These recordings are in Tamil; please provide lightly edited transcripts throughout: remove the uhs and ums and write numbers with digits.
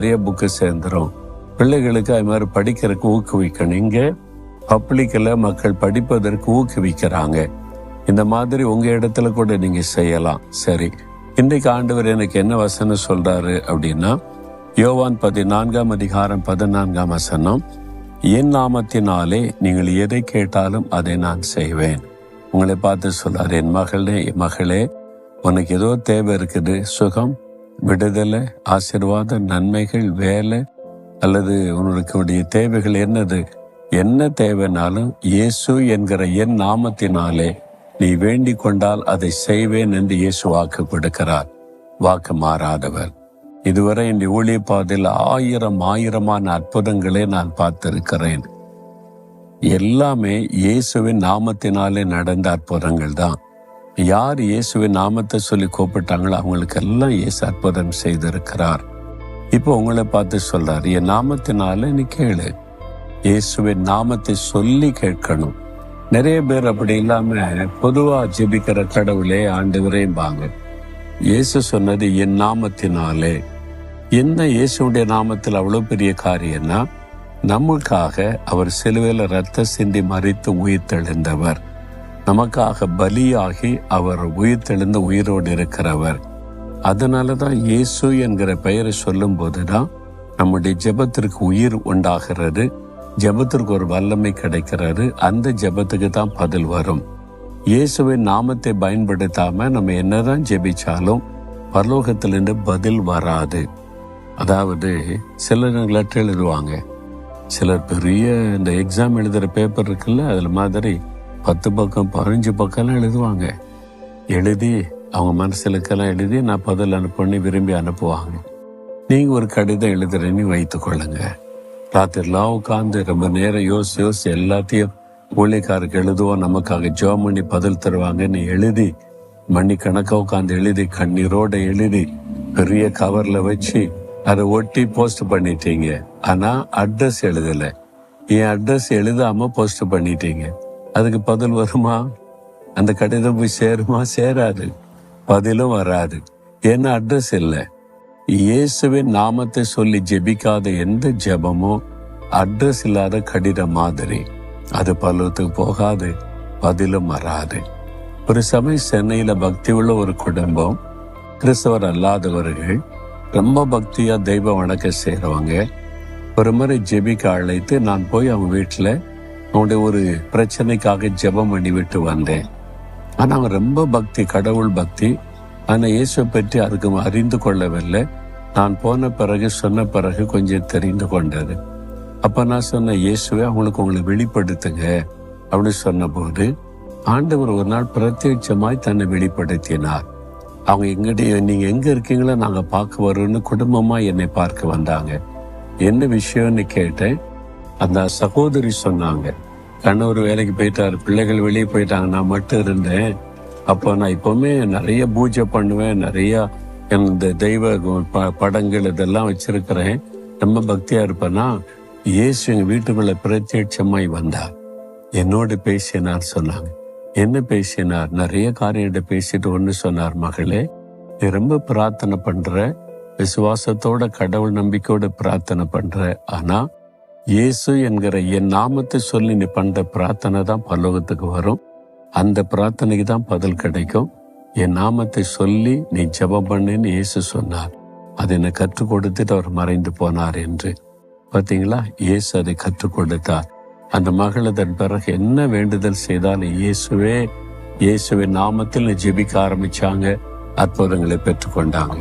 நிறைய புக்கு சேர்ந்துரும். பிள்ளைகளுக்கு அது மாதிரி படிக்கிறதுக்கு ஊக்குவிக்கணும். இங்கே பப்ளிக்கில் மக்கள் படிப்பதற்கு ஊக்குவிக்கிறாங்க. இந்த மாதிரி உங்க இடத்துல கூட நீங்க செய்யலாம். சரி, இன்றைக்கு ஆண்டவர் எனக்கு என்ன வசனம் சொல்றாரு அப்படின்னா, யோவான் 14:14 என் நாமத்தினாலே நீங்கள் எதை கேட்டாலும் அதை நான் செய்வேன். உங்களை பார்த்து சொல்றாரு, என் மகளே, உனக்கு ஏதோ தேவை இருக்குது, சுகம், விடுதலை, ஆசீர்வாதம், நன்மைகள், வேலை, அல்லது உன்னுடைய தேவைகள் என்ன தேவைனாலும் இயேசு என்கிற என் நாமத்தினாலே நீ வேண்டிக் கொண்டால் அதை செய்வேன் என்று இயேசு வாக்கு கொடுக்கிறார். வாக்கு மாறாதவர். இதுவரை இந்த ஊழிய பாதையில் ஆயிரமான அற்புதங்களை நான் பார்த்திருக்கிறேன். எல்லாமே இயேசுவின் நாமத்தினாலே நடந்த அற்புதங்கள் தான். யார் இயேசுவின் நாமத்தை சொல்லி கூப்பிட்டாங்களோ அவங்களுக்கெல்லாம் இயேசு அற்புதம் செய்திருக்கிறார். இப்போ உங்களை பார்த்து சொல்றாரு, என் நாமத்தினால நீ கேளு. இயேசுவின் நாமத்தை சொல்லி கேட்கணும். நிறைய பேர் அப்படி இல்லாம பொதுவா ஜெபிக்கிற கடவுளே ஆண்டவரேம்பாங்க. இயேசு சொன்னது என் நாமத்தினாலே. என்ன இயேசுடைய நாமத்தில் அவ்வளவு பெரிய காரியம்னா, நமக்காக அவர் சிலுவையில ரத்த சிந்தி மரித்து உயிர்த்தெழுந்தவர். நமக்காக பலியாகி அவர் உயிர்த்தெழுந்த உயிரோடு இருக்கிறவர். அதனாலதான் இயேசு என்கிற பெயரை சொல்லும் போதுதான் நம்முடைய ஜெபத்திற்கு உயிர் உண்டாகிறது, ஜெபத்திற்கு ஒரு வல்லமை கிடைக்கிறது. அந்த ஜெபத்துக்கு தான் பதில் வரும். இயேசுவின் நாமத்தை பயன்படுத்தாம நம்ம என்னதான் ஜெபிச்சாலும் பரலோகத்திலிருந்து பதில் வராது. அதாவது சிலர் லெட்டர் எழுதுவாங்க, சிலர் பெரிய இந்த எக்ஸாம் எழுதுற பேப்பர் இருக்குல்ல, அதுல மாதிரி 10 பக்கம் 15 பக்கம்லாம் எழுதுவாங்க. எழுதி அவங்க மனசுலக்கெல்லாம் எழுதி நான் பதில் அனுப்பி விரும்பி அனுப்புவாங்க. நீங்க ஒரு கடிதம் எழுதுறேன்னு வைத்துக் கொள்ளுங்க. ராத்திரிலாம் உட்காந்து ரொம்ப நேரம் யோசி எல்லாத்தையும் ஊழியக்காருக்கு எழுதுவோம், நமக்காக ஜெபம் பண்ணி பதில் தருவாங்கன்னு எழுதி மணிக்கணக்கா உட்காந்து எழுதி கண்ணீரோட எழுதி பெரிய கவர்ல வச்சு அதை ஒட்டி போஸ்ட் பண்ணிட்டீங்க. ஆனா அட்ரஸ் எழுதல. என் அட்ரஸ் எழுதாம போஸ்ட் பண்ணிட்டீங்க. அதுக்கு பதில் வருமா? அந்த கடிதம் போய் சேருமா? சேராது. பதிலும் வராது. ஏன்னா அட்ரஸ் இல்லை. இயேசுவின் நாமத்தை சொல்லி ஜெபிக்காத எந்த ஜெபமோ அட்ரஸ் இல்லாத கடிதம் மாதிரி. அது பலத்துக்கு போகாது, பதிலும் வராது. ஒரு சமயம் சென்னையில பக்தி உள்ள ஒரு குடும்பம், கிறிஸ்தவர் அல்லாதவர்கள், ரொம்ப பக்தியா தெய்வ வணக்க செய்யறவங்க, ஒரு முறை ஜெபிக்க அழைத்து நான் போய் அவங்க வீட்டுல அவங்களுடைய ஒரு பிரச்சனைக்காக ஜெபம் பண்ணி விட்டு வந்தேன். ஆனா அவங்க ரொம்ப பக்தி, கடவுள் பக்தி. ஆனா இயேசுவை பற்றி அதுக்கு அறிந்து கொள்ளவில்லை. நான் போன பிறகு சொன்ன பிறகு கொஞ்சம் தெரிந்து கொண்டது. அப்ப நான் சொன்ன, இயேசுவை அவங்களுக்கு உங்களை வெளிப்படுத்துங்க அப்படின்னு சொன்ன போது ஆண்டவர் ஒரு நாள் பிரத்யட்சமாய் தன்னை வெளிப்படுத்தினார். அவங்க நீங்க எங்க இருக்கீங்களோ நாங்க பார்க்க வரோம்னு குடும்பமா என்னை பார்க்க வந்தாங்க. என்ன விஷயம்னு கேட்டேன். அந்த சகோதரி சொன்னாங்க, கணவர் வேலைக்கு போயிட்டாரு, பிள்ளைகள் வெளியே போயிட்டாங்க, நான் மட்டும் இருந்தேன். அப்போ நான் இப்பவுமே நிறைய பூஜை பண்ணுவேன், நிறைய இந்த தெய்வ படங்கள் இதெல்லாம் வச்சிருக்கிறேன், ரொம்ப பக்தியா இருப்பேன்னா இயேசு எங்க வீட்டுக்குள்ள பிரத்யட்சமாய் வந்தார், என்னோடு பேசினார் சொன்னாங்க. என்ன பேசினார்? நிறைய காரியத்தை பேசிட்டு ஒண்ணு சொன்னார், மகளே நீ ரொம்ப பிரார்த்தனை பண்ற, விசுவாசத்தோட கடவுள் நம்பிக்கையோட பிரார்த்தனை பண்ற, ஆனா இயேசு என்கிற என் நாமத்தை சொல்லி நீ பண்ற பிரார்த்தனை தான் பரலோகத்துக்கு வரும். அந்த பிரார்த்தனைக்கு தான் பதில் கிடைக்கும். என் நாமத்தை சொல்லி நீ ஜெபம் பண்ணுன்னு இயேசு சொன்னார். அதை என்னை கற்றுக் கொடுத்துட்டு அவர் மறைந்து போனார் என்று. பார்த்தீங்களா? இயேசு அதை கற்றுக் கொடுத்தார். அந்த மகள் அதன் பிறகு என்ன வேண்டுதல் செய்தாலும் இயேசுவின் நாமத்தில் ஜெபிக்க ஆரம்பிச்சாங்க, அற்புதங்களை பெற்றுக்கொண்டாங்க.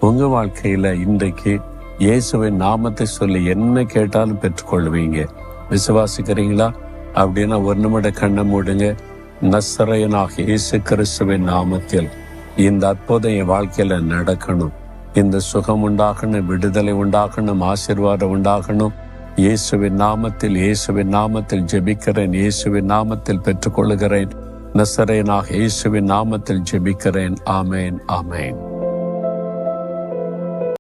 உங்க வாழ்க்கையில இன்றைக்கு இயேசுவின் நாமத்தை சொல்லி என்ன கேட்டாலும் பெற்றுக்கொள்வீங்க. விசுவாசிக்கிறீங்களா? அப்படின்னா ஒரு நிமிட கண்ணை மூடுங்க. நசரேயனாகிய இயேசு கிறிஸ்துவின் நாமத்தில் இந்த அற்புதம் என் வாழ்க்கையில நடக்கணும். இந்த சுகம் உண்டாகணும், விடுதலை உண்டாகணும், ஆசீர்வாதம் உண்டாகணும். இயேசுவின் நாமத்தில் ஜெபிக்கிறேன், இயேசுவின் நாமத்தில் பெற்றுக்கொள்கிறேன். நசரேயனாகிய இயேசுவின் நாமத்தில் ஜெபிக்கிறேன். ஆமேன், ஆமேன்.